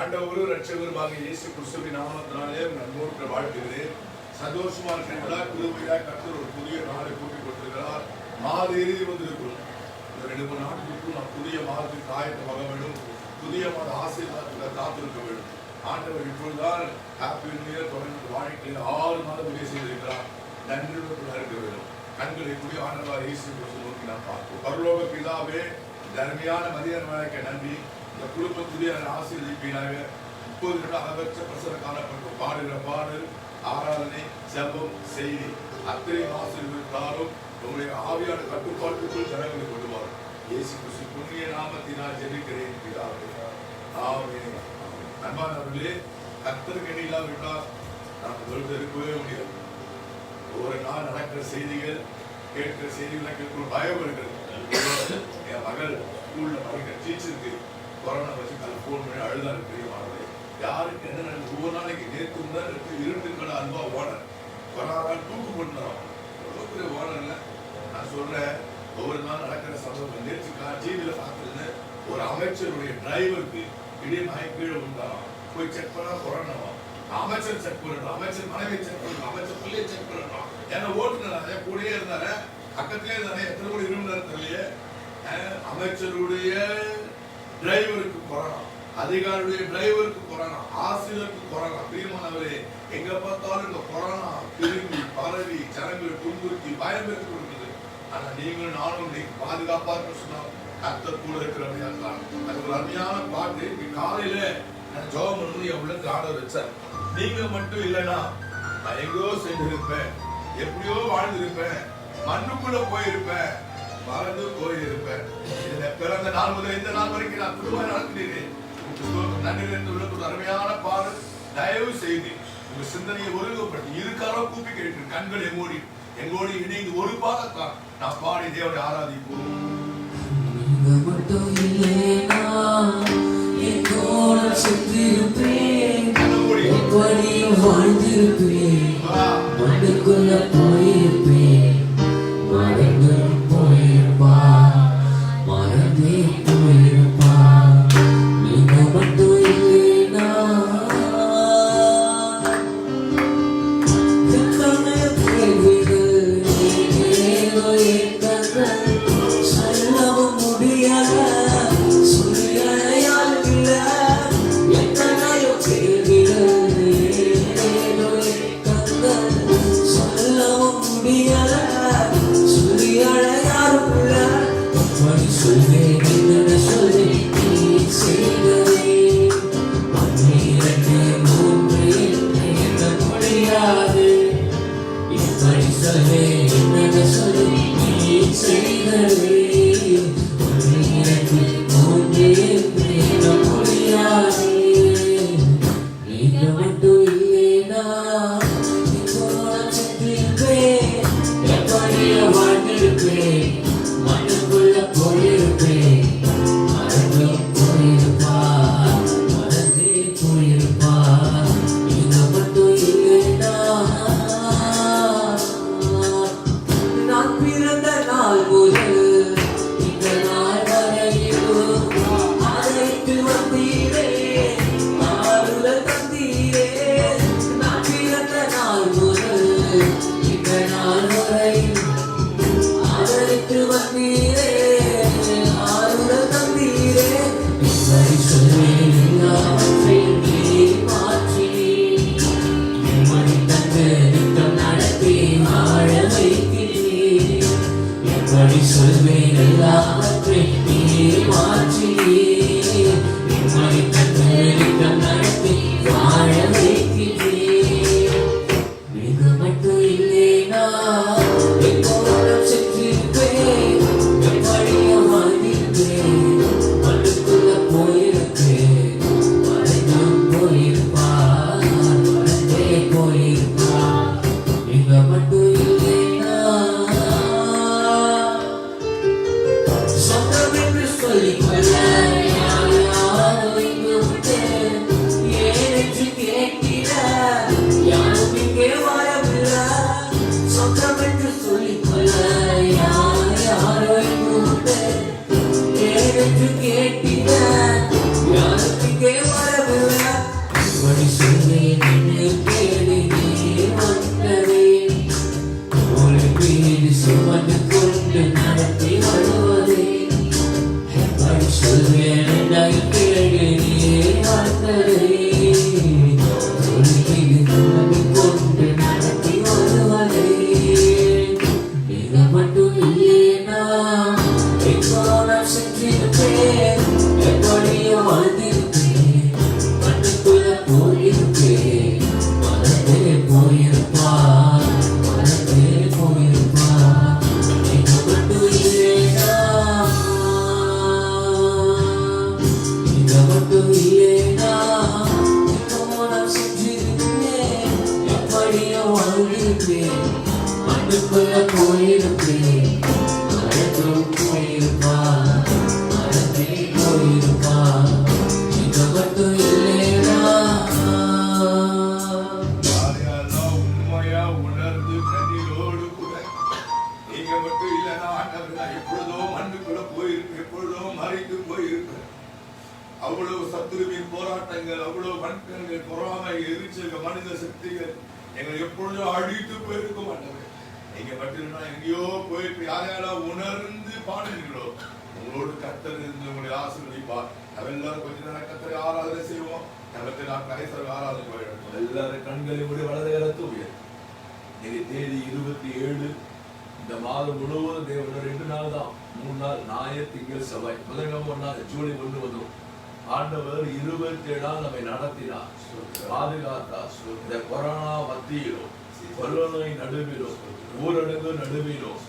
ஆண்டவரும் ரட்சகருமாக இயேசு கிறிஸ்துவின் நாமத்தினாலே நன்மோடு வாழ்த்துகிறேன். சந்தோஷமா இருக்கிறீங்களா? கிருபையா கர்த்தர் ஒரு புதிய நாளை கூட்டிக் கொடுத்திருக்கிறார். மாத இறுதி வந்திருக்கிறோம். இந்த 2-3 நாட்களுக்கு நாம் புதிய மாதத்துக்கு ஆயத்தமாக வேண்டும். புதிய மாத ஆசீர்வாதத்தை காத்திருக்க வேண்டும். ஆண்டவர் இப்பொழுதுதான் ஹாப்பி நியூ இயர் தொடர்ந்து வாழ்க்கையில் 6 மாதம் உதவி செய்திருக்கிறார். நன்றியுடன் இருக்க வேண்டும். கண்களை கூடிய ஆண்டவர் இயேசு கிறிஸ்து நோக்கி நாம் பார்ப்போம். பரலோக பிதாவே, தர்மையான மதிய நாளைக்கு நன்றி. இந்த குடும்பத்துடைய ஆசீர்வதிப்பீராக. இப்போது அளவற்ற பிரசர காலப்பட்டு பாடுகிற பாடல், ஆராதனை, ஜெபம், செய்தி அத்தனை ஆசீர்வதித்தாலும் உங்களுடைய ஆவியான கட்டுப்பாட்டுக்குள் ஜனங்களை கொண்டு வரும். இயேசு கிறிஸ்து புண்ணிய நாமத்தினால் ஜெபிக்கிறேன் பிதாவே, ஆமென். அன்பானவர்களே, கர்த்தருக்கு இணை இல்லாவிட்டால் நாம் தொழுது இருக்கவே முடியாது. ஒவ்வொரு நாள் நடக்கிற செய்திகள், கேட்கிற செய்திகளை கேட்கிற பயம் இருக்கிறது. என் மகள் ஸ்கூல்ல படிக்கிற டீச்சருக்கு கொரோனா வச்சு போன் பண்ணி அழுதா பெரிய மாணவர்கள் யாருக்கு என்ன நடக்குது? ஒவ்வொரு நாளைக்கு நேற்று முதல் இருட்டுக்கடை அன்பா ஓனர் கொரோனா தூக்கு போட்டுறோம். எவ்வளவு பெரிய ஓனர்ல நான் சொல்றேன். ஒவ்வொரு நாள் நடக்கிற சம்பவம் நேற்று டிவியில பார்த்துருந்து ஒரு அமைச்சருடைய டிரைவருக்கு திடீர்னு கீழே விழுந்தாராம். போய் செக் பண்ணா கொரோனாவா. அமைச்சர் செக் பண்ணணும், அமைச்சர் மனைவி செக் பண்ணணும், அமைச்சர் பிள்ளையை செக் பண்ணணும். ஏன்னா ஓட்டுநர் கூடயே இருந்தாரு, பக்கத்திலே இருந்தாரு. எத்தனை கூட இருந்தாரு தெரியலையே. அமைச்சருடைய டிரைவருக்கு கொரோனா, அதிகாரியுடைய டிரைவருக்கு கொரோனா, ஆசிரியருக்கு கொரோனா. பிரியமானவரே, எங்க பார்த்தாலும் இந்த கொரோனா திரும்பி பரவி ஜனங்களை துன்புறுத்தி பயம் எடுத்து கொடுக்குது. ஆனா நீங்களும் நானும் பாதுகாப்பா இருக்க சொன்னா கர்த்தர் கூட இருக்கிறவங்க. அது ஒரு அருமையான பாட்டு. காலையில நான் ஜெபம் பண்ணி என் உள்ளத்துல ஆர்டர் வச்சேன். நீங்க மட்டும் இல்லைன்னா நான் எங்கேயோ சென்றிருப்பேன், எப்படியோ வாழ்ந்திருப்பேன், மண்ணுக்குள்ள போயிருப்பேன், மறந்து போயிருப்பேன். இதுல பிறந்த நாள் முதல் இந்த நாள் வரைக்கும் நான் குடும்பம் நடத்தினேன். நன்றி உள்ள அருமையான பாடல். தயவு செய்து உங்க சிந்தனையை ஒழுங்குபடுத்தி இருக்காரோ கூப்பி கேட்டு கண்களை மூடி எங்கோடு இணைந்து ஒரு பாதத்தான் நான் பாடி தேவனை ஆராதிப்போம். சொல்வேன் எல்லாவற்றை நீ மாற்றி அவ்வளவு சத்துருவின் போராட்டங்கள், அவ்வளவு வன்கங்கள், பொறாமை, எரிச்சல், மனித சக்திகள் எங்களை எப்பொழுதும் அழித்து போயிருக்கும் ஆண்டவரே. நீங்க மட்டும் எங்கேயோ போயிட்டு யாரெல்லாம் உணர்ந்து பாடுங்களோ உங்களோடு கர்த்தர் இருந்து உங்களை ஆசீர்வதிப்பார். நம்ம எல்லாரும் கொஞ்ச நேரம் கர்த்தரை ஆராதனை செய்வோம். நமக்கு நான் கரைசல் ஆராதனை போயிடும். எல்லாரும் கண்களை மூடி வலது உயர். இது தேதி 27. இந்த மாதம் முழுவதும் தேவன் 2 நாள் தான், 3 நாள் ஞாயிறு, திங்கள், செவ்வாய். முதல் 1 நாள் ஜூலை 1 வந்தோம். ஆண்டவர் 27 நாள் நம்மை நடத்தினார், பாதுகாத்தார். இந்த கொரோனா மத்தியிலும், கொரோனா நடுவிலும், ஊரடங்கு நடுவிலும்,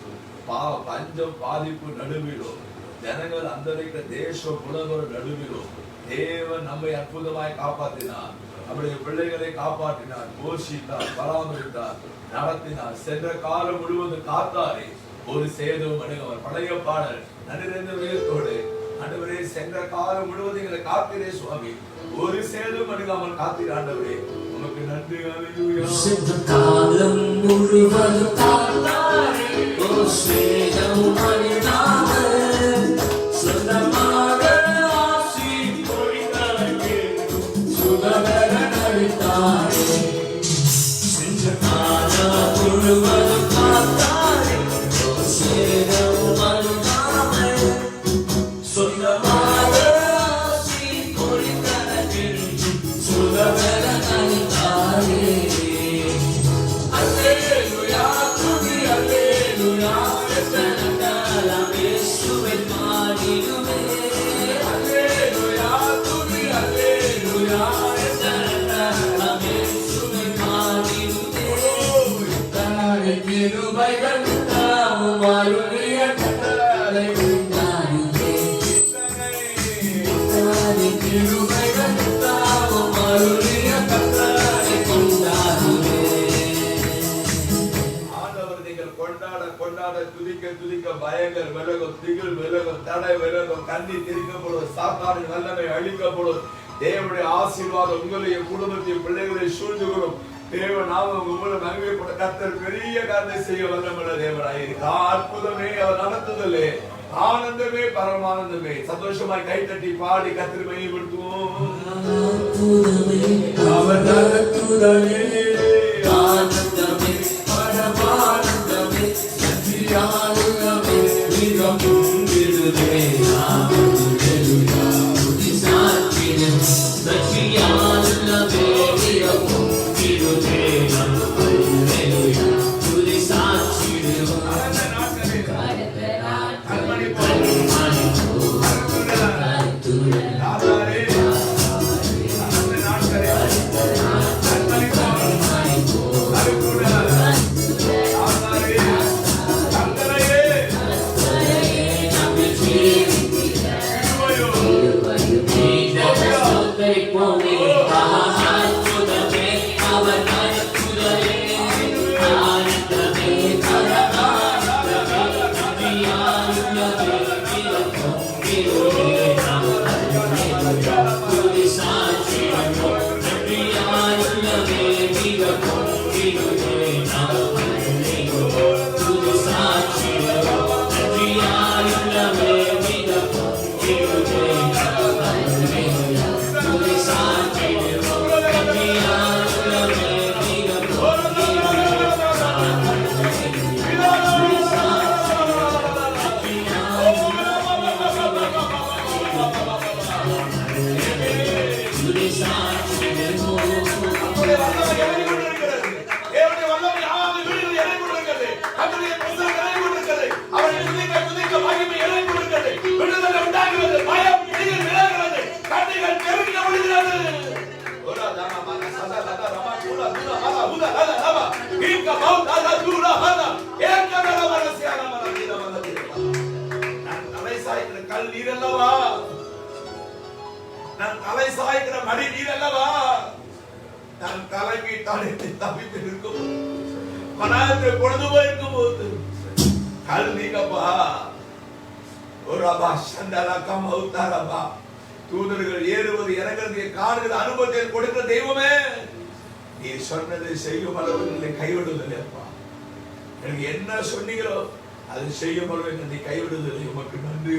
பஞ்சம் பாதிப்பு நடுவிலும், ஜனங்கள் அந்தரிக்க தேச புலவர் நடுவிலும் தேவன் நம்மை அற்புதமாய் காப்பாற்றினார். நம்முடைய பிள்ளைகளை காப்பாற்றினார், போஷித்தார், பராமரித்தார், நடத்தினார். சென்ற காலம் முழுவதும் காத்தாரே, ஒரு சேதம் அணுகவர். பழைய பாடல் நன்றிந்த வேதத்தோடு, ஆண்டவரே சென்ற காலம் முழுவதும் எங்களை காத்தீரே சுவாமி, ஒரு சேதம் அணுகாமல் காத்தீர் ஆண்டவரே, உமக்கு நன்றி. அல்லேலூயா. சென்ற காலம் முழுவதும் காத்தாரே, ஒரு சேதம் அணுகாமல் சொந்தமாக ஆசி பொழிந்தாரே, சுகவர அளித்தாரே. சென்ற காலம் முழுவதும் காத்தாரே, ஒரு சேதம் அணுகாமல் சொந்தமாக ஆசி பொழிந்தாரே, சுகவர அளித்தாரே. அல்லேலூயா, துதி அல்லேலூயா, எத்தனகாலம் இயேசுவை பாடிடுவே. அல்லேலூயா, துதி அல்லேலூயா, எத்தனகாலம் இயேசுவை பாடிடுவே. தன்னுடைய கிருபைகள் தாவும் அருளிய கட்டளை உண்டாடுவே. தன்னுடைய கிருபைகள் தாவும் அருளிய கட்டளை உண்டாடுவே. கொண்டாட துதிக்க துதிக்க பயங்கள் விலகும், திகில் விலகும், தடை விலகும், கண்ணி திரிக்கப்படும், சாத்தாடு நல்லமை அழிக்கப்படும். தேவனுடைய ஆசீர்வாதம் உங்களையும் குடும்பத்தையும் பிள்ளைகளை சூழ்ந்து கொள்ளும். தேவ நாம உங்களை மகிமைப்பட்ட கர்த்தர் பெரிய காரியத்தை செய்ய வல்லமுள்ள தேவனாயிருக்க அற்புதமே அவர் நடத்துதலே, ஆனந்தமே பரமானந்தமே. சந்தோஷமாய் கைத்தட்டி பாடி கர்த்தரை மகிமைப்படுத்துவோம். அவர் நடத்துதலே, ஆனந்தமே பரமானந்தமே, நன்றியாலுமே மிகவும் விடுதே. அல்லேலூயா, துதி சாற்றிடும் நன்றியாலுமே மிகவும் விடுதே. அல்லேலூயா, துதி சாற்றிடும் கல் நீரல்லவா, நான் தலை சாய்க்கிற மடி நீரல்லவா, நான் கலங்கி தடைத்து தப்பித்து இருக்கும் மனத்தை பொழுது போயிருக்கும் போது கல் நீங்கப்பா. ஒரு அபா சண்டலக்கம் அவுத்தாரப்பா. தூதர்கள் ஏறுவது இறங்குறது காணுகிற அனுபவத்தை கொடுக்கிற தெய்வமே, நீ சொன்னதை செய்யும் அளவு கைவிடுவதில்லை அப்பா. எனக்கு என்ன சொன்னீங்களோ அது செய்யும் அளவு என்னை கைவிடுவதில்லை. உமக்கு நன்றி.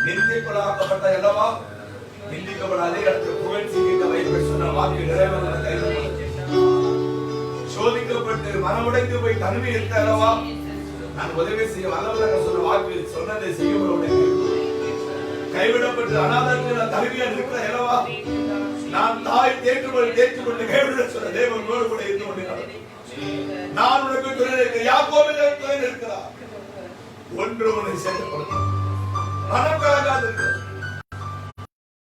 நிந்திப்படாக்கப்பட்ட அல்லவா நிந்திக்கப்படாதே அடுத்த புகழ்ச்சிக்கு வைப்பேன் சொன்ன வாக்கு நிறைவேற சோதிக்கப்பட்டு மனமுடைந்து போய் தனிமை இருக்க அல்லவா நான் உதவி செய்ய வல்லவராக சொன்ன வாக்கு சொன்னதை செய்ய கைவிடப்பட்டு அனாதரத்தில் நான் தனிமையா இருக்கிற அல்லவா நான் தாய் தேற்றுக்கொண்டு கைவிட சொன்ன தேவனோடு கூட இருந்து கொண்டிருக்கிறார். நான் உனக்கு துணை இருக்கிறேன், யாக்கோபிலே துணை இருக்கிறார். ஒன்று உன்னை சேர்க்கப்படுத்தும் மனக்கலகாது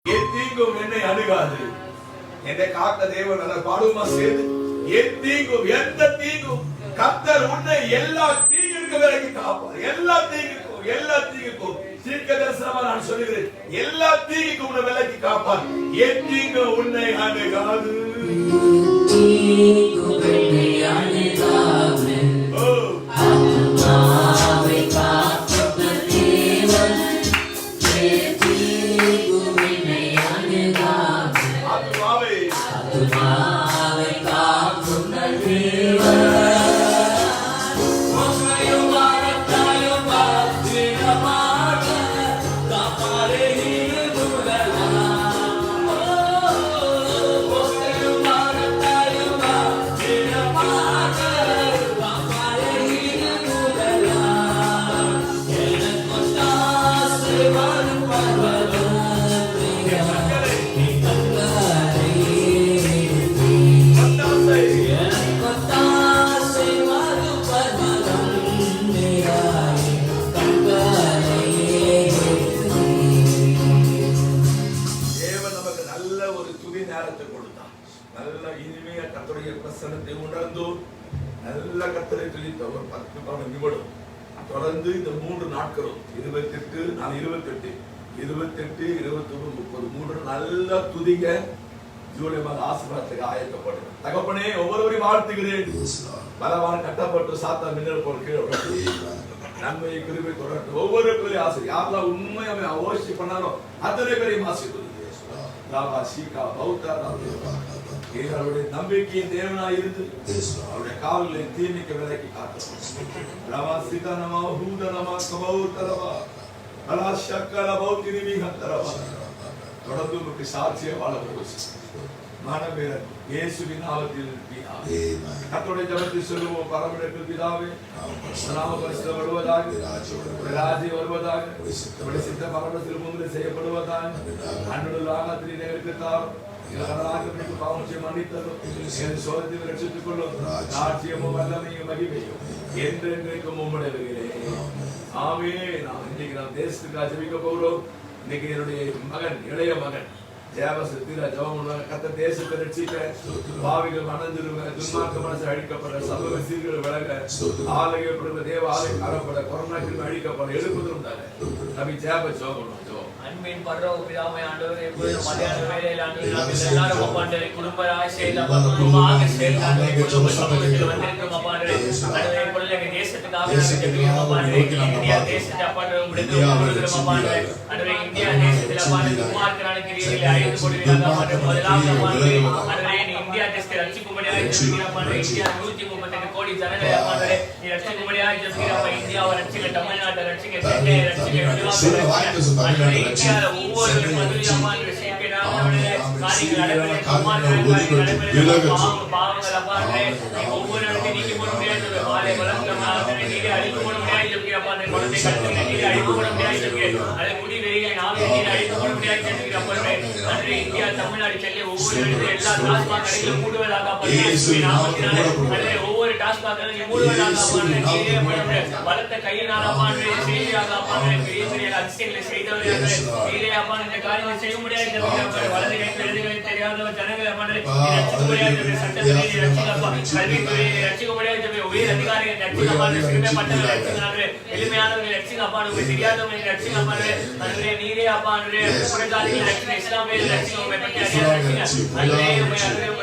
எத்தீங்கும் என்னை அணுகாது என்னை காக்க தேவன் நல்ல பாடுமா சேர்ந்து எத்தீங்கும் எந்த தீங்கும் கர்த்தர் உன்னை எல்லா தீங்குக்கு விலக்கி காப்பார். எல்லா தீங்குக்கும் தீர்க்க தரிசனமா நான் சொல்லுகிறேன், எல்லா தீங்குக்கும் உன்னை விலக்கி காப்பார். எத்தீங்கு உன்னை அணுகாது தொடர்ந்து இந்த 3 நாட்களும் 28 நான் 28 28 29 30 3 நல்லா துதிங்க. ஜூலை மாத ஆசீர்வாதத்துக்கு ஆயத்தப்படுங்க. தகப்பனே ஒவ்வொருவரையும் வாழ்த்துகிறேன். பலவான் கட்டப்பட்டு சாத்தா மின்னல் போல் கீழே நன்மை கிருபை தொடரட்டும். ஒவ்வொரு பேரையும் ஆசை யாரெல்லாம் உண்மையாவே அவசியம் பண்ணாலும் அத்தனை பேரையும் ஆசீர்வதிங்க. அவருடைய நம்பிக்கையின் தேவனாய் இருந்து அவருடைய காவலை தீமைக்கு விலக்கி காத்தோம். தொடர்ந்து உங்களுக்கு சாட்சியை வாழ மனமேறன் இயேசுவின் நாமத்தில் பிதாவே. Amen. கர்த்தருடைய ஜெபத்தை சொல்லுவோம். பரமண்டலத்தில் பிதாவே, நாமம் பரிசுத்தப்படுவதாக, உம்முடைய ராஜ்யம் வருவதாக, உம்முடைய சித்தம் பரலோகத்தில் பூமியில் செய்யப்படுவதாக. அன்றுள்ள ஆகாரத்தை எங்களுக்கு தாரும். எங்களுக்கு பாவம் செய்ய மன்னித்தரும். எங்கள் சோதனையை ரட்சித்துக் கொள்ளும். ராஜ்யமும் வல்லமையும் மகிமையும் என்றென்றைக்கும் உம்முடையவைகளே. ஆமென். இன்னைக்கு நாம் தேசத்துக்காக ஜெபிக்க போகிறோம். இன்னைக்கு என்னுடைய மகன், இளைய மகன் ஜெயவசத்திர ஜெபம் கத்த தேசத்தை ரட்சிக்க, பாவிகள் மனந்திருவ, துன்மார்க்க மனசு அழிக்கப்பட, சமூக சீர்கள் விலக, ஆலயப்படுகிற தேவ ஆலயம் அறப்பட, கொரோனாக்கு அழிக்கப்பட, எழுப்புதலும் தானே நபி ஜெப ஜெபம். அன்பின் பரலோக பிதாவே ஆண்டவரே, எப்பொழுதும் மத்தியான வேளையில் ஆண்டவரே நாங்கள் எல்லாரும் அப்பாண்டவரே குடும்பராக குடும்பமாக சேர்ந்து குடும்ப சமூகத்தில் வந்திருக்கிறோம் அப்பாண்டவரே. ஆண்டவரே இப்பொழுது எங்கள் தேசத்துக்காக நாங்கள் ஜெபிக்கிறோம் அப்பாண்டவே. இந்தியா தேசத்தை அப்பாண்டவரே முடிந்து கொடுக்கிறோம் அப்பாண்டவே. ஆண்டவரே இந்தியா தேசத்தில் அப்பாண்டவரே குமாரத்தினால கிரியைகளை அழிந்து கொடுவீர்கள் அப்பாண்டவே. முதலாவது அப்பாண்டவே ஆண்டவரே நீ இந்தியா தேசத்தை ரட்சிக்கும்படியாக ஜெபிக்கிறோம் அப்பாண்டவே. இந்தியா 138 கோடி ஜனங்களை அப்பாண்டவே நீ ரட்சிக்கும்படியாக ஜெபிக்கிறோம் அப்பா. இந்தியாவை ரட்சிக்க, தமிழ்நாட்டை ரட்சிக்க, சென்னையை ரட்சிக்க, இந்தியாவில் ஒவ்வொரு மதுரை அம்மாவுடைய சேர்க்கிறார் காரியங்கள் நடக்கிறது. பாவங்கள் அப்பாண்டே ஒவ்வொரு இடத்தையும் நீக்கி போட முடியாது. மாலை வளர்க்க நீரை அழித்து போட முடியாது ஜெபிக்கிறப்பா. அந்த குழந்தை கருத்துக்களை நீரை அழித்து போட முடியாது ஜெபிக்கிறேன். அதை முடி வெறியை நாளை நீரை அழித்து போட முடியாது ஜெபிக்கிறப்பா. அன்றே இந்தியா, தமிழ்நாடு, சென்னை ஒவ்வொரு இடத்துல எல்லா டாஸ்மாக் கடைகளும் மூடுவதாக நாமத்தினாலே ஒவ்வொரு டாஸ்மாக் கடைகளும் மூடுவதாக பலத்த கையினால் அப்பாண்டே செய்தியாக அப்பாண்டே பெரிய பெரிய அதிசயங்களை செய்தவர்கள் நீரே அப்பான் இந்த காரியங்களை செய்ய முடியாது ஜெபிக்கிறப்பா. வலது கைக்கு எழுதுகளை தெரியாதவர் ஜனங்களை அப்பாண்டே ரட்சிக்க முடியாது. சட்டத்திலே ரட்சிக்கப்பா, கல்வித்துறையை ரட்சிக்க முடியாது ஜெபி. உயர் அதிகாரிகள் ரட்சிக்கப்பாடு, சிறுமைப்பட்டவர்கள் ரட்சிக்கிறார்கள், எளிமையானவர்கள் ரட்சிக்கப்பாடு, தெரியாதவர்கள் ரட்சிக்கப்பாடு. அன்றே நீரே அப்பாண்டே புறஜாதிகள் ரட்சிக்க, இஸ்லாமியர்கள் ரட்சிக்க, உம்மை பற்றி அறியாத ரட்சிக்க, அன்றே உம்மை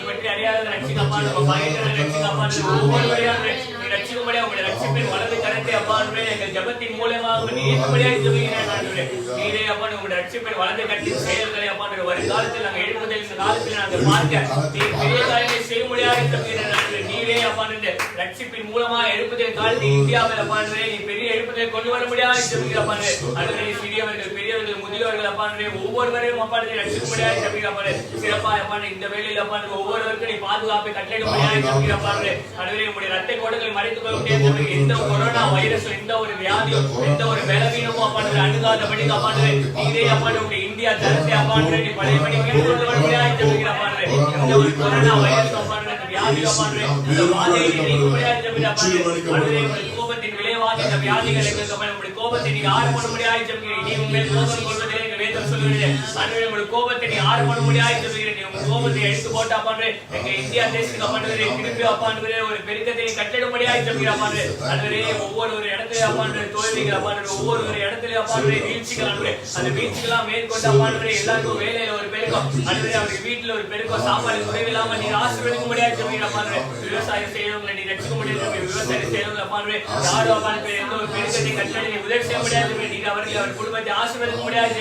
பற்றி அறியாத ரட்சிக்கப்பாடு, பயங்கர ரட்சிக்கப்பாடு, ஒவ்வொருவரையாக நீ ரட்சிக்கும்படியாக உங்களுடைய ரட்சிப்பின் வலது கரத்தை அப்பாண்டே எங்கள் ஜெபத்தின் மூலமாக நீ ஏற்றும்படியாக ஜெபிக்கிறேன் ஆண்டவரே. நீரே அப்பா உங்களுடைய ரட்சிப்பின் வலது கரத்தின் செயல்களை அப்பாண்டே வருங்காலத்தில் நாங்கள் எழுப்புதல் இந்த காலத்தில் நாங்கள் பார்க்க நீ பெரிய காரியங்களை செய்ய முடியாது ஜெபிக்கிறேன் ஆண்டவரே. நீரே அப்பாண்டே ரட்சிப்பின் மூலமா எழுப்புதல் காலத்தில் இந்தியாவில் அப்பாண்டே நீ பெரிய எழுப்புதலை கொண்டு வர முடியாது ஜெபிக்கிறப்பாண்டே. அன்றே சிறியவர்கள், பெரியவர்கள், முதியோர்கள் அப்பாண்டே ஒவ்வொருவரையும் அப்பாண்டே ரட்சிக்க முடியாது ஜெபிக்கிறப்பாண்டே. சிறப்பா அப்பாண்டே இந்த வேளையில் அப்பாண்டே ஒவ்வொருவருக்கும் நீ பாதுகாப்பை கட்டளையிட முடியாது ஜெபிக்கிறப்பாண்டே. அன்றே உங்களுடைய ரத்த கோடுகளை மறைத்துக் கொள்ள முடியாது. எந்த கொரோனா வைரஸ், எந்த ஒரு வியாதியும், எந்த ஒரு பலவீனமும் அப்பாண்டே அணுகாதபடி அப்பாண்டே நீரே அப்பாண்டே உங்களுடைய இந்தியா ஜனத்தை அப்பாண்டே நீ பழையபடி கேட்டுக்கொண்டு வர முடியாது ஜெபிக்கிறப்பாண்டே. எந்த ஒரு கொரோனா வைரஸ் அப்பாண்டே வியாதி அப்பாண்டே இந்த வாதையை நீக்க முடியாது ஜெபிக்கிறப்பாண்டே. கோபத்தின் விளைவாக இந்த வியாதிகளை உங்களுடைய கோபத்தை நீங்க ஆறு பண்ண முடியாது ஜெபிக்கிறீங்க. நீ உண்மையில் கோபம் கொள்வதில்லை என்று வேதம் சொல்லுகிறது. அன்றே உங்களுடைய கோபத்தை நீ ஆறு பண்ண முடியாது ஜெபிக்கிறீங்க. உங்க கோபத்தை எடுத்து போட்டு அப்பாண்டே எங்க இந்தியா தேசத்துக்கு அப்பாண்டே திருப்பி அப்பாண்டே ஒரு பெருக்கத்தை கட்டிட முடியாது ஜெபிக்கிறப்பாண்டே. அன்றே ஒவ்வொரு ஒரு இடத்துல அப்பாண்டே தோல்விகள் அப்பாண்டே ஒவ்வொரு ஒரு இடத்துல அப்பாண்டே வீழ்ச்சிகள் அன்றே அந்த வீழ்ச்சிகளாம் மேற்கொண்டு அப்பாண்டே எல்லாருக்கும் வேலையில ஒரு பெருக்கம் அன்றே அவருக்கு வீட்டுல ஒரு பெருக்கம், சாப்பாடு குறைவில்லாம நீ ஆசீர்வதிக்க முடியாது ஜெபிக்கிறப்பாண்டே. விவசாயம் செய்யறவங்களை நீ ரட்சிக்க முடியாது. விவசாயம் செய்யறவங்க அப்பாண்டே யாரும் அப்பாண்டே எந்த ஒரு பெருக்கத்தை கட்டிட நீ உதவி செய்ய முடியாது. நீங்க அவர்கள் அவர் குடும்பத்தை ஆசீர்வதிக்க முடியாது.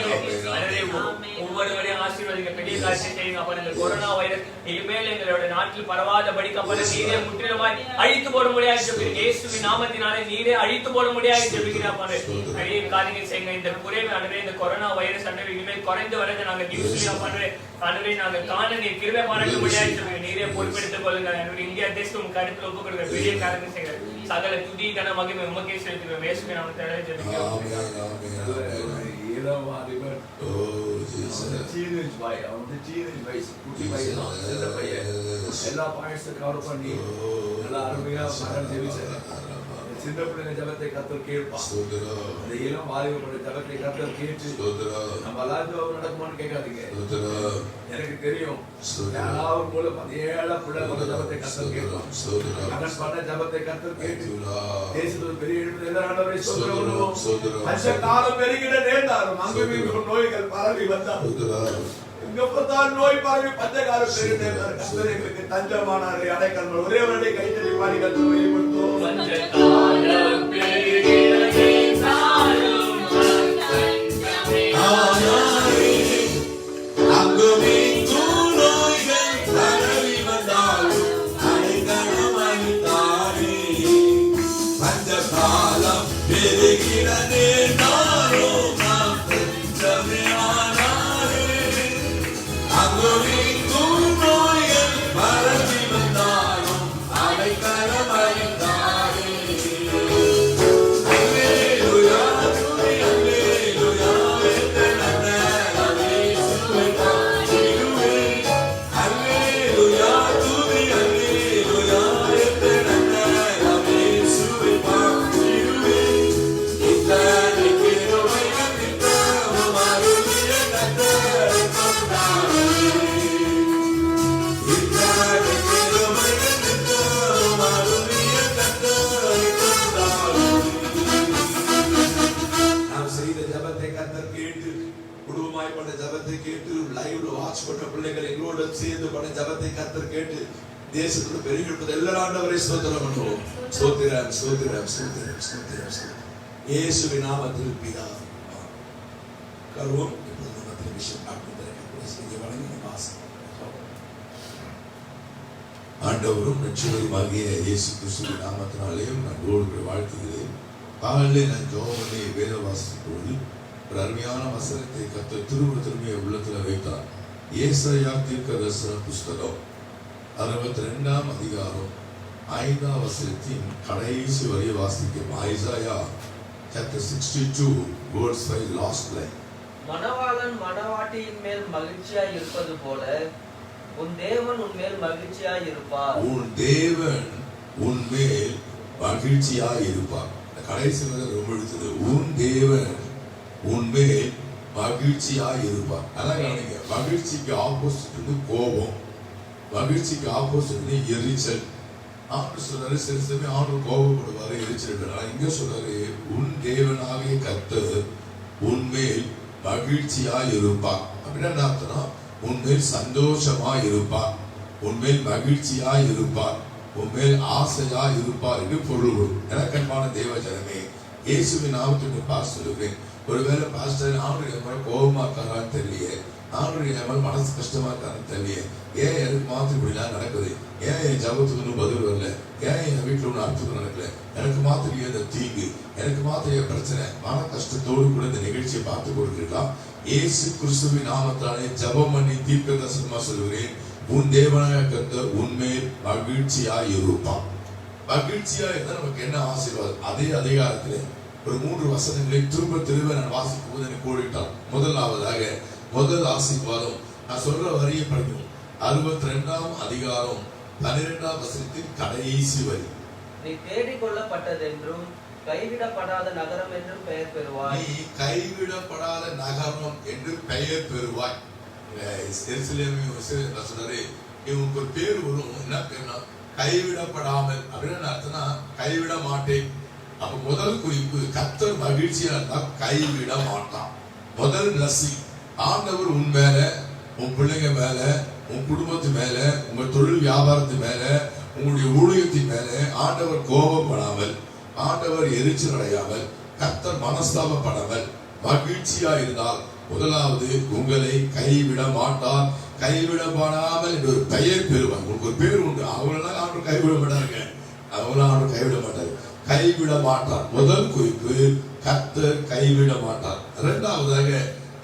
அன்றே ஒவ்வொருவரையும் ஆசீர்வதிக்க பெரிய காரியத்தை செய்யுங்க அப்பா. இந்த கொரோனா வைரஸ் இனிமேல் எங்களுடைய நாட்டில் பரவாதபடி அப்பா நீரே முற்றிலுமாய் அழித்து போட முடியாது ஜெபிக்கிறேன். இயேசுவின் நாமத்தினாலே நீரே அழித்து போட முடியாது ஜெபிக்கிறேன் அப்பா. நிறைய காரியங்கள் செய்யுங்க. இந்த குறைவு அன்றே இந்த கொரோனா வைரஸ் அன்றே இனிமேல் குறைந்து வரதை நாங்கள் நியூஸ்ல அப்பாண்டே அன்றே நாங்கள் காண நீர் கிருபை பாராட்ட முடியாது ஜெபிக்கிறேன். நீரே பொறுப்பெடுத்துக் கொள்ளுங்க. இந்தியா தேசம் உங்க கருத்துல ஒப்புக் கொடுக்கிற பெரிய காரியங்கள் செய்யுங்க. சகல துதி கன மகிமை உமக்கே செலுத்துகிறோம். இயேசுவின் நாமத்தினாலே ஜெபிக்கிறோம். எல்லா பாயிண்ட்ஸை கவர் பண்ணி நல்லா அருமையா மகன் ஜெபிச்சாரு. சின்ன பிள்ளைங்க ஜபத்தை கர்த்தர் கேட்பான். அந்த இளம் வாலிபர்களுடைய ஜபத்தை கர்த்தர் கேட்டு நம்ம எல்லாரும் நடக்குமான்னு கேட்காதீங்க. எனக்கு தெரியும் யாராவது மூலம் 17 பிள்ளைங்க ஜபத்தை கர்த்தர் கேட்பான். மகன் பண்ண ஜபத்தை கர்த்தர் கேட்டு தேசத்தில் பெரிய எழுப்பு எல்லாரும் சொல்லுவோம். பஞ்ச காலம் பெருகிட நேர்ந்தாலும் அங்கு நோய்கள் பரவி வந்தார். நோய் பரவி பஞ்சகாலம் பெருகிட கர்த்தர் எங்களுக்கு தஞ்சமானாரே அடைக்கல். ஒரே வருடைய கைத்தறி பாடி கர்த்தர் வெளிப்படுத்துவோம். I'm going to ஜபத்தை கேட்டு லைவ்ல வாட்ச் பண்ண பிள்ளைகள் எங்களோட சேர்ந்து பண்ண ஜபத்தை கர்த்தர் கேட்டு தேசத்துல பெருகிருப்பது எல்லாரும் ஆண்டவரை ஸ்தோத்திரம் பண்ணுவோம். ஸ்தோத்திரம் ஸ்தோத்திரம் ஸ்தோத்திரம் ஸ்தோத்திரம் ஸ்தோத்திரம். இயேசுவின் நாமத்தில் பிதாவே கர்வம் இப்பொழுது மற்ற விஷயம் ஆண்டவரும் ரட்சகருமாகிய இயேசு கிறிஸ்துவின் நாமத்தினாலேயும் நான் உங்களோடு வாழ்த்துகிறேன். காலையிலே நான் ஜெபம் வேத வாசிக்கும்போது ஒரு அருமையான வசனத்தை கர்த்தர் திரும்ப உள்ளத்துல வைத்தார். ஏசாயா தீர்க்கதரிசன புஸ்தகம் 62ஆம் அதிகாரம் 5ஆம் வசனத்தின் கடைசி வரை வாசிக்கும். Isaiah chapter 62 verse 5 last line. மணவாளன் மணவாட்டியின் மேல் மகிழ்ச்சியாய் இருப்பது போல உன் தேவன் உன்மேல் மகிழ்ச்சியாய் இருப்பார். உன் தேவன் உன்மேல் மகிழ்ச்சியாய் இருப்பார். கடைசி வரை ரொம்ப எடுத்தது. உன் தேவன் உன்மேல் மகிழ்ச்சியாய் இருப்பார். அதான் கவனிங்க. மகிழ்ச்சிக்கு ஆப்போசிட் வந்து கோபம், மகிழ்ச்சிக்கு ஆப்போசிட் வந்து எரிச்சல். ஆண்டு சொல்றாரு சில சமயம் ஆண்டு கோபப்படுவாரு, எரிச்சல். இங்க சொல்றாரு உன் தேவனாகிய கர்த்தர் உன்மேல் மகிழ்ச்சியாய் இருப்பார். அப்படின்னா என்ன அர்த்தம்னா உன்மேல் சந்தோஷமாய் இருப்பார், உன்மேல் மகிழ்ச்சியாய் இருப்பார், உன்மேல் ஆசையாய் இருப்பார் என்று பொருள். எனக்கன்பான தேவ ஜனமே, இயேசுவின் நாமத்துக்கு பாஸ் சொல்லுவேன். ஒருவேளை பாஸ்டர் ஆண்டு கோபமா இருக்காரான்னு தெரியலையே, ஆண்டு மனசு கஷ்டமா இருக்காருன்னு தெரியலையே, ஏன் எனக்கு மாத்திரம் இப்படிலாம் நடக்குது, ஏன் என் ஜபத்துக்கு ஒன்றும் பதில் வரல, ஏன் என் வீட்டில் ஒன்றும் அற்புதம் நடக்கல, எனக்கு மாத்திரம் இந்த தீங்கு, எனக்கு மாத்திரம் பிரச்சனை, மன கஷ்டத்தோடு கூட இந்த நிகழ்ச்சியை பார்த்து கொடுத்துருக்கலாம். இயேசு கிறிஸ்துவின் நாமத்தாலே ஜபம் பண்ணி தீர்க்க தரிசனமா சொல்கிறேன். உன் தேவனாய கர்த்தர் உன்மேல் மகிழ்ச்சியாய் இருப்பான். மகிழ்ச்சியா இருந்தா நமக்கு என்ன ஆசீர்வாதம்? அதே அதிகாரத்திலே ஒரு 3 வசனங்களை திரும்ப நான் வாசிக்கும் போது எனக்கு கோடிட்டான். முதல் ஆசீர்வாதம் நான் சொல்ற வரியை படிக்கும். 62ஆம் அதிகாரம் 12ஆம் வசனத்தின் கடைசி வரி. நீ தேடிக் கொள்ளப்பட்டதென்றும் கைவிடப்படாத நகரம் என்றும் பெயர் பெறுவாய். நீ கைவிடப்படாத நகரம் என்று பெயர் பெறுவாய். சொல்றாரு இவனுக்கு ஒரு பேர் வரும். என்ன பேருனா கைவிடப்படாமல். அப்படின்னு அர்த்தம்னா கைவிட மாட்டேன். அப்ப முதல் குறிப்பு கர்த்தர் மகிழ்ச்சியா இருந்தா கைவிட மாட்டான். முதல் பிளஸிங் ஆண்டவர் உன் மேல, உன் பிள்ளைங்க மேல, உன் குடும்பத்து மேல, உங்க தொழில் வியாபாரத்து மேல, உங்களுடைய ஊழியத்தின் மேல ஆண்டவர் கோபப்படாமல், ஆண்டவர் எரிச்சல் அடையாமல், கர்த்தர் மனஸ்தாபப்படாமல் மகிழ்ச்சியா இருந்தால் முதலாவது உங்களை கைவிட மாட்டார். கைவிடப்படாமல் என்று ஒரு பெயர் பெறுவார். உங்களுக்கு ஒரு பேர் உண்டு. அவங்களாம் ஆண்டு கைவிட மாட்டாருங்க, அவங்களாம் ஆண்டு கைவிட மாட்டாரு, கைவிட மாட்டார். முதல் குறிப்பு கர்த்தர் கைவிட மாட்டார். இரண்டாவதாக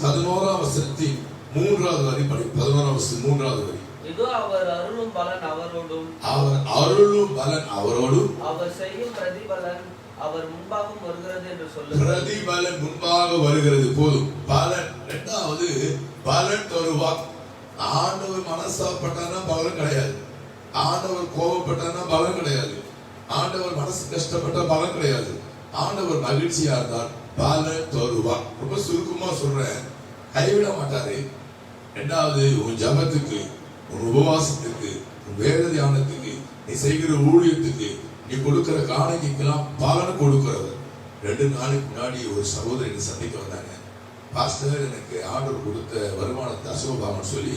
11ஆம் வசனத்தின் 3வது வரி படி. 11ஆம் வசனம் 3வது வரி. இதோ அவர் அருளும் பலன் அவரோடும், அவர் அருளும் பலன் அவரோடும், அவர் செய்யும் பிரதிபலன் அவர் முன்பாக வருகிறது என்று சொல்லுங்க. பிரதிபலன் முன்பாக வருகிறது. போதும். பலன். இரண்டாவது பலன் தருவார். ஆண்டவர் மனசாப்பட்டானா பலன் கிடையாது, ஆண்டவர் கோபப்பட்டானா பலன் கிடையாது, ஆண்டவர் மனசு கஷ்டப்பட்ட பலன் கிடையாது. ஆண்டவர் மகிழ்ச்சியா இருந்தார் பலன் தருவார். ரொம்ப சுருக்கமா சொல்றேன், கைவிட மாட்டாரு. இரண்டாவது உன் ஜபத்துக்கு, உன் உபவாசத்துக்கு, உன் வேத தியானத்துக்கு, நீ செய்கிற ஊழியத்துக்கு, நீ கொடுக்கிற காணிக்கைக்கெல்லாம் பலன் கொடுக்கிறவர். 2 நாளுக்கு முன்னாடி ஒரு சகோதரி சந்திக்க வந்தாங்க. பாஸ்டர் எனக்கு ஆண்டவர் கொடுத்த வருமானத்தை தசமபாகம் சொல்லி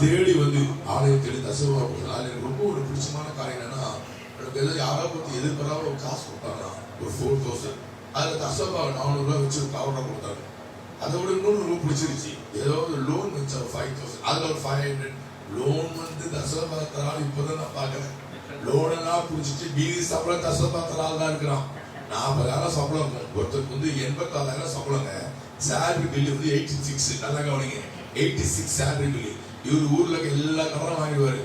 தேடி வந்து ஆலயம் தேடி தசமபாகம். எனக்கு ரொம்ப ஒரு பிடிச்சமான காரியம் என்னன்னா, எனக்கு ஏதோ யாரோ பத்தி எதிர்பாராம ஒரு காசு கொடுத்தாங்க, ஒரு 4000. அதுல தசமபாகம் 400 ரூபாய் வச்சு ஒரு கவர்னர் கொடுத்தாங்க. அதோட இன்னொன்று ரொம்ப பிடிச்சிருச்சு. ஏதோ ஒரு லோன் வச்சா 5000, அதுல ஒரு 500 லோன் வந்து தசமபாகத்தால் இப்பதான் நான் பாக்குறேன். லோன் எல்லாம் பிடிச்சிட்டு மீதி சம்பளம் தசமபாகத்தால் தான் இருக்கிறான். 40,000 சம்பளம், ஒருத்தருக்கு வந்து 84,000 சம்பளங்க. சேலரி பில்லு வந்து 86. நல்லா கவனிங்க, 86 சேலரி பில்லு. இவர் ஊர்ல எல்லா கடனும் வாங்கிடுவாரு,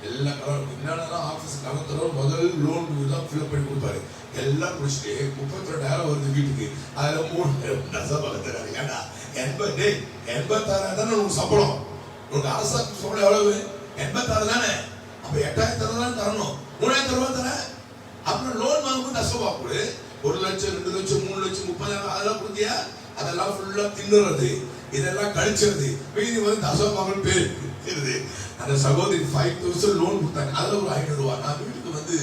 எல்லா கடன். என்னன்னா ஆபீஸ் கடன் தர முதல் லோன் தான் ஃபில்அப் பண்ணி கொடுப்பாரு. எல்லாம் முடிச்சுட்டு 32,000 வருது வீட்டுக்கு. அதுல 3,000 தசமபாகம் தராரு. ஏன்னா 86,000 தானே உனக்கு சம்பளம். உனக்கு அரசாங்க சம்பளம் எவ்வளவு? 86 தானே. அப்ப 8,000 தான் தரணும், 3,000 ரூபாய் தர. அப்புறம் லோன் வாங்கும்போது தசமபாகம் கொடு. 1 லட்சம், 2 லட்சம், 3 லட்சம், 30,000 அதெல்லாம் கொடுத்தியா? அதெல்லாம் ஃபுல்லா தின்னுறது, இதெல்லாம் கழிச்சிருது. மீதி வந்து தசமபாகம் பேரு. அந்த சகோதரி 5,000 லோன் கொடுத்தாங்க. அதுல ஒரு 500 ரூபாய். நான் வீட்டுக்கு வந்து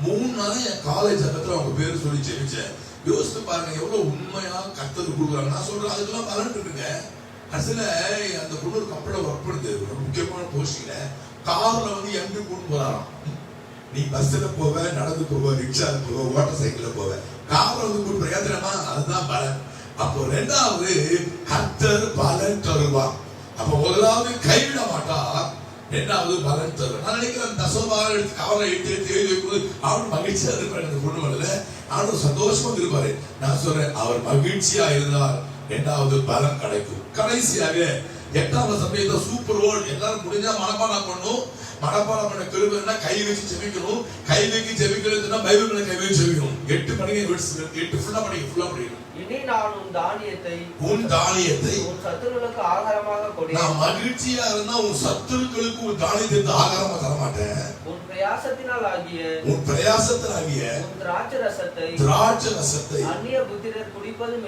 3 நாள் என் காலேஜ் பத்திரம் அவங்க பேரு சொல்லி ஜெயிச்சேன். யோசித்து பாருங்க எவ்வளவு உண்மையா கர்த்தர் கொடுக்குறாங்க. நான் சொல்றேன் அதுக்கெல்லாம் பலன் இருக்குங்க. அசல அந்த பொண்ணு ஒரு கப்பல ஒர்க் பண்ணுது, ஒரு முக்கியமான போஸ்டிங்ல. கார்ல வந்து எம்பி கூட்டு போறாராம். நீ பஸ்ல போவ, நடந்து போவ, ரிக்ஷால போவ, ஓட்டர் சைக்கிள்ல போவ, கார்ல வந்து கூட்டு பிரயோஜனமா? அதுதான் பலன். அப்போ ரெண்டாவது கர்த்தர் பலன் தருவார். அப்போ முதலாவது கைவிட மாட்டா, ரெண்டாவது பலன் தருவார். நான் நினைக்கிறேன் தசோபாரம் எடுத்து காவலை எடுத்து எழுதி வைக்கும்போது அவன் மகிழ்ச்சியா இருப்பாரு. அந்த பொண்ணு வரல, அவனும் சந்தோஷமா இருப்பாரு. நான் சொல்றேன், அவர் மகிழ்ச்சியா இருந்தால் இரண்டாவது பலன் கிடைக்கும். கடைசியாக 8ஆம் சமயத்தை சூப்பர் ஓல்ட் எல்லாரும் முடிஞ்சா மனப்பாடம் பண்ணும். மனப்பாடம் பண்ண கிருபைன்னா கை வச்சு ஜெபிக்கணும். கை வைக்க ஜெபிக்கிறதுன்னா பைபிள்ல கை வச்சு ஜெபிக்கணும். 8 படிங்க, 8 ஃபுல்லா படிக்கணும். இனி நான் உன் தானியத்தை உன் சத்துருக்களுக்கு ஆகாரமாக கொடு. நான் மகிழ்ச்சியா இருந்தா உன் சத்துருக்களுக்கு உன் தானியத்தை ஆகாரமா தர மாட்டேன். உன் பிரயாசத்தினால் ஆகிய உன் திராட்சை ரசத்தை அந்நிய புத்திரர் குடிப்பதும்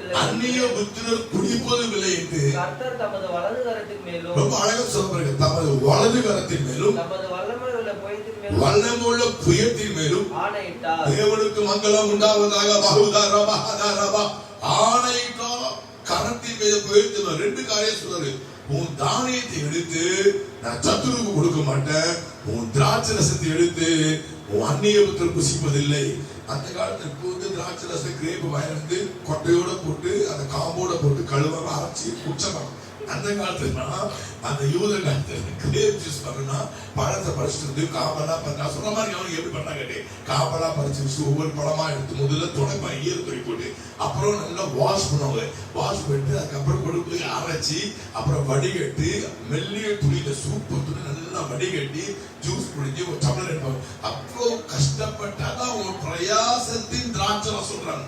இல்லை என்று கர்த்தர் தமது வலது கரத்தின் மேலும், ரொம்ப அழகா சொல்றாரு, தமது வலது கரத்தின் மேலும் தமது வல்லமையுள்ள புயத்தின் மேலும் ஆணையிட்டார். தேவனுக்கு மங்களம் உண்டாவதாக. ஆணையிட்டா கரத்தின் மீது புயத்து. 2 காரியம் சொல்றாரு. உன் தானியத்தை எடுத்து நான் சத்துருக்கு கொடுக்க மாட்டேன். உன் திராட்சை ரசத்தை எடுத்து உன் அந்நிய புத்திரர் புசிப்பதில்லை. அந்த காலத்துல இப்போ வந்து திராட்சை ரசம் கிரேப் வாங்கி கொட்டையோட போட்டு அந்த காம்போட போட்டு கழுவாம அரைச்சி குடிச்சலாம். அந்த காலத்துல அந்த யூத காலத்துல கிரேப் ஜூஸ் பண்ணா பழத்தை பறிச்சுட்டு காம்பெல்லாம் பண்ணா சொன்ன மாதிரி அவனுக்கு எப்படி பண்ணா கேட்டே, காம்பெல்லாம் பறிச்சு ஒவ்வொரு பழமா எடுத்து முதல்ல துடைப்பா ஈரத்துறை போட்டு அப்புறம் நல்லா வாஷ் பண்ணுவாங்க. வாஷ் பண்ணிட்டு அதுக்கப்புறம் கொண்டு அரைச்சி அப்புறம் வடிகட்டி மெல்லிய துணியில சூப்பு துணி நல்லா வடிகட்டி ஜூஸ் குடிச்சு ஒரு டம்ளர் எடுப்பாங்க. அவ்வளோ கஷ்டப்பட்டாதான் ஒரு பிரயாசத்தின் திராட்சை சொல்றாங்க.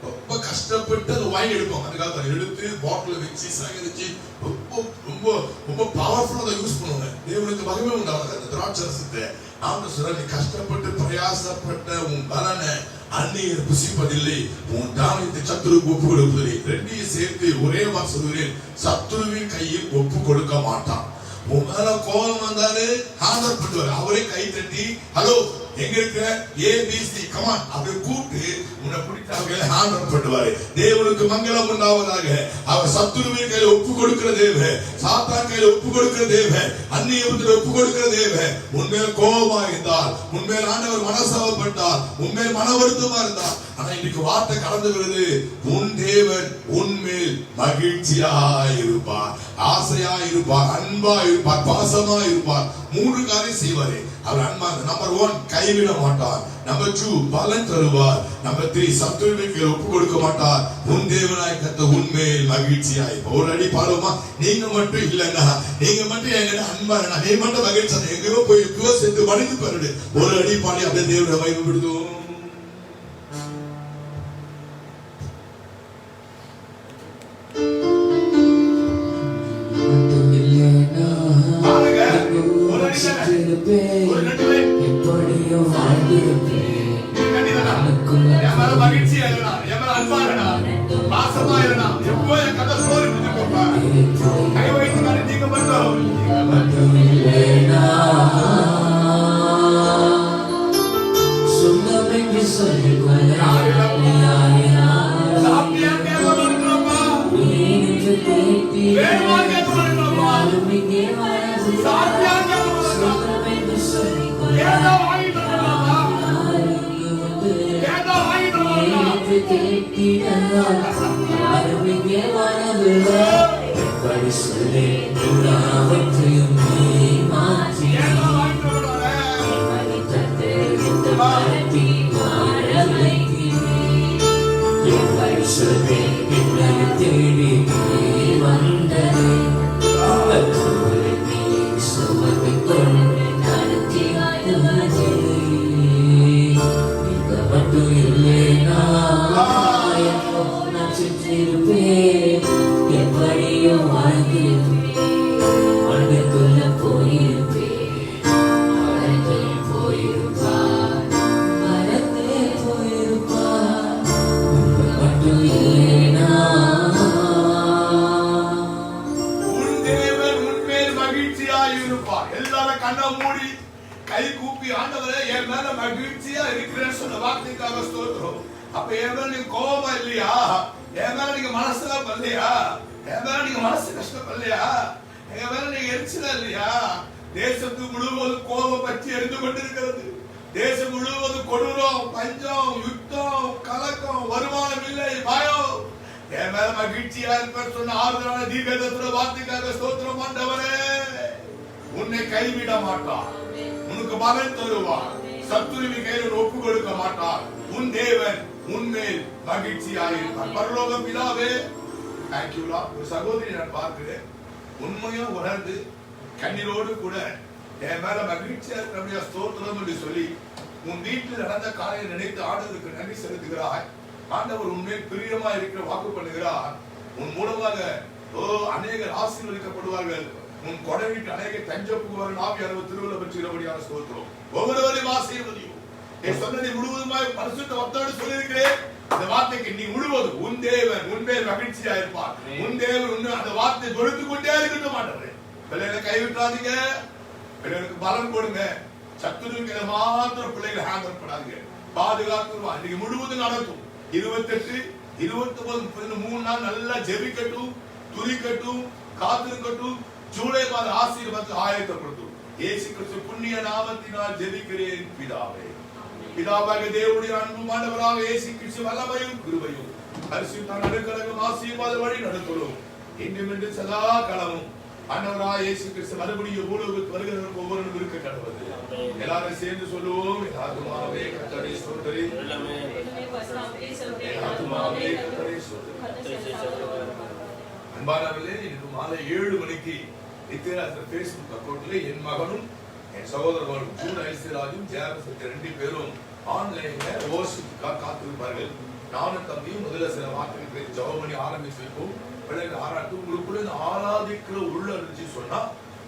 ரொம்ப கஷ்டப்பட்டு அதை வாங்கி எடுப்போம். அந்த காலத்துல எடுத்து பாட்டில் வச்சு சேகரிச்சு ரொம்ப ரொம்ப ரொம்ப பவர்ஃபுல்லா அதை யூஸ் பண்ணுவாங்க. தேவனுக்கு மகிமை உண்டாவது அந்த திராட்சை ரசத்தை. அவன் சொல்ற, நீ கஷ்டப்பட்டு பிரயாசப்பட்ட உன் பலனை அந்நியர் புசிப்பதில்லை, உன் தானியத்தை சத்துருக்கு ஒப்பு கொடுப்பதில்லை. 2ஐயும் சேர்த்து ஒரே வார்த்தை சொல்கிறேன், சத்துருவின் கையில் ஒப்பு கொடுக்க மாட்டான். உன் மேல கோபம் வந்தாரு ஹானர் பண்ணுவாரு. அவரே கை தட்டி ஹலோ எங்க இருக்க ABC கமான் அப்படி கூப்பிட்டு உன்னை பிடித்தாங்க ஹானர் பண்ணுவாரு. தேவனுக்கு மங்களம் உண்டாவதாக. அவர் சத்துருவின் கையில ஒப்பு கொடுக்கிற தேவன், சாத்தான் கையில ஒப்பு கொடுக்கிற தேவன், அந்நியத்தில் ஒப்பு கொடுக்கிற தேவன். உண்மையில் கோபமா இருந்தால், உண்மையில் ஆண்டவர் மனசாவப்பட்டால், உண்மையில் மன வருத்தமா இருந்தால், ஆனா இன்னைக்கு வார்த்தை கடந்து வருது, உன் தேவன் உன்மேல் மகிழ்ச்சியாய் இருப்பார், ஆசையாய் இருப்பார், அன்பா இருப்பார், பாசமா இருப்பார். 3 காரியம் செய்வாரு. அவர் அன்பா. நம்பர் 1 கைவிட மாட்டார். நம்பர் 2 பலன் தருவார். நம்பர் 3 சத்துருவுக்கு ஒப்பு கொடுக்க மாட்டார். உன் தேவனாய் கர்த்தர் உன்மேல் மகிழ்ச்சியாய். ஒரு அடி பாடுமா? நீங்க மட்டும் இல்லைன்னா, நீங்க மட்டும் எங்க அன்பா, நீ மட்டும் மகிழ்ச்சி எங்கேயோ போய் எப்பயோ சேர்த்து மடிந்து பாருடு. ஒரு அடி பாடி அப்படியே தேவனை மகிமைப்படுத்துவோம். கை கூப்பி ஆண்டவரே என் மேல மகிழ்ச்சியா இருக்கிறேன்னு சொன்ன வார்த்தைக்காக ஸ்தோத்திரம். அப்ப என் மேல நீங்க கோபமா இல்லையா? என் மேல நீங்க மனசுல வரலையா? என் மேல நீங்க மனசு கஷ்டப்படலையா? எங்க மேல நீங்க எரிச்சலா இல்லையா? தேசத்து முழுவதும் கோபம் பற்றி எரிந்து கொண்டிருக்கிறது. தேசம் முழுவதும் கொடூரம், பஞ்சம், யுத்தம், கலக்கம், வருமானம் இல்லை, பயம். என் மேல மகிழ்ச்சியா இருப்பேன் சொன்ன ஆறுதலான தீர்க்கதரிசன வார்த்தைக்காக ஸ்தோத்திரம் ஆண்டவரே. உன்னை கைவிட மாட்டார், உனக்கு பலன் தருவார், சத்துருவின் கையில் ஒப்பு கொடுக்க மாட்டார். உன் தேவன் உன்மேல் மகிழ்ச்சியாயிருப்பார். பரலோக பிதாவே, தேங்க்யூ லார்ட். ஒரு சகோதரி நான் பார்க்கிறேன், உண்மையா உணர்ந்து கண்ணீரோடு கூட என் மேல மகிழ்ச்சியா இருக்கிற ஸ்தோத்திரம் என்று சொல்லி உன் வீட்டில் நடந்த காலையை நினைத்து ஆண்டவருக்கு நன்றி செலுத்துகிறாய். ஆண்டவர் உண்மையில் பிரியமா இருக்கிற வாக்கு பண்ணுகிறார். உன் மூலமாக அநேகர் ஆசீர்வதிக்கப்படுவார்கள். உன் கொடை வீட்டு அநேக தஞ்ச புகுவார்கள். ஆவியானவர் திருவிழா பெற்றுகிறபடியான ஸ்தோத்திரம். ஒவ்வொருவரையும் ஆசீர்வதியும். என் சொன்னதை முழுவதுமாய் பரிசுத்த வார்த்தையோடு சொல்லியிருக்கிறேன். அந்த வார்த்தைக்கு நீ முழுவதும் உன் தேவன் உன்மேல் மகிழ்ச்சியா இருப்பார். உன் தேவன் அந்த வார்த்தை தொடுத்து கொண்டே இருக்கட்டும். மாட்டேன் பிள்ளைகளை கைவிட்டாதீங்க. பிள்ளைகளுக்கு பலம் கொடுங்க. சத்துருங்கிற மாத்திரம் பிள்ளைகளை ஹேண்டல் பண்ணாதீங்க. பாதுகாத்துருவா. இன்னைக்கு முழுவதும் நடக்கும். 28, 29, 3 நாள் நல்லா ஜெபிக்கட்டும், துதிக்கட்டும், காத்திருக்கட்டும். ஜூலை மாத ஆசீர்வாதத்தை ஆயத்தப்படுத்தும். இயேசு கிறிஸ்து புண்ணிய நாமத்தினால் ஜெபிக்கிறேன் பிதாவே. பிதாவாகிய தேவனுடைய அன்பும் ஆண்டவராக இயேசு கிறிஸ்து வல்லமையும் கிருபையும் பரிசுத்த நடுக்கலங்கும் ஆசீர்வாத வழி நடத்தும். இன்றும் சதா காலமும் ஆண்டவராக இயேசு கிறிஸ்து மறுபடியும் பூலோகத்துக்கு வருகிறவர்களுக்கு ஒவ்வொருவரும் இருக்க கடவுது. எல்லாரும் சேர்ந்து சொல்லுவோம். ஆத்துமாவே கர்த்தரை ஸ்தோத்திரி, ஆத்துமாவே கர்த்தரை ஸ்தோத்திரி. அன்பானவர்களே, இன்று மாலை 7 மணிக்கு Facebook அக்கௌண்ட்ல என் மகனும் என் சகோதரர்களும் ஜூன் ஐஸ்வராஜும் ஜெயரசத்து 2 பேரும் ஆன்லைன்ல ஓர்ஷிப்புக்காக காத்திருப்பார்கள். நானும் தம்பியும் முதல்ல சில வார்த்தைகள் ஜெபம் பண்ணி ஆரம்பிச்சு வைப்போம். பிள்ளைங்க ஆராய்ச்சி உங்களுக்குள்ள இந்த ஆராதிக்கிற உள்ள இருந்துச்சு சொன்னா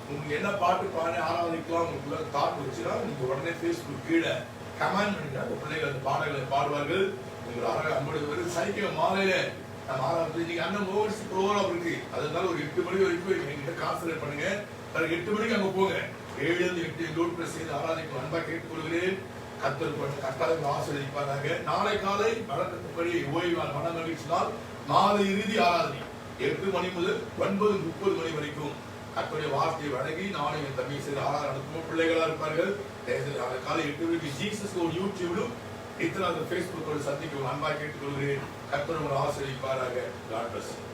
உங்களுக்கு என்ன பாட்டு பாடி ஆராதிக்கலாம் உங்களுக்குள்ள தாட் வச்சுன்னா நீங்க உடனே Facebook கீழே கமெண்ட் பண்ணிட்டா பிள்ளைகள் அந்த பாடல்களை பாடுவார்கள். உங்கள் அழகாக அன்போடு சனிக்கிழமை மாலையில நம்ம ஆராய்ச்சி நீங்க அண்ணன் ஓவர்ஸ் ப்ரோக்ராம் இருக்கு. அதனால ஒரு 8 மணி வரைக்கும் என்கிட்ட கான்சன்ட்ரேட் பண்ணுங்க. 8 மணிக்கு அங்க போங்க. 7 to 8 எங்களோடு சேர்ந்து ஆராதிக்கும் அன்பா கேட்டுக்கொள்கிறேன். கர்த்தர் ஆசீர்வதிப்பாராக. நாளை காலை வழக்கத்துப்படி ஓய்வு நாள், மன மகிழ்ச்சி நாள், மாலை இறுதி ஆராதனை 8 மணி முதல் 9:30 மணி வரைக்கும் கர்த்தருடைய வார்த்தையை வழங்கி நாளை என் தம்பி செய்து ஆராதனை நடத்தும் பிள்ளைகளா இருப்பார்கள். காலை 8 மணிக்கு ஜீசஸ் ஒரு யூடியூபிலும் இத்தனை Facebook சந்திக்கும் அன்பா கேட்டுக்கொள்கிறேன். கர்த்தர் உங்களை ஆசீர்வதிப்பாராக. God bless you.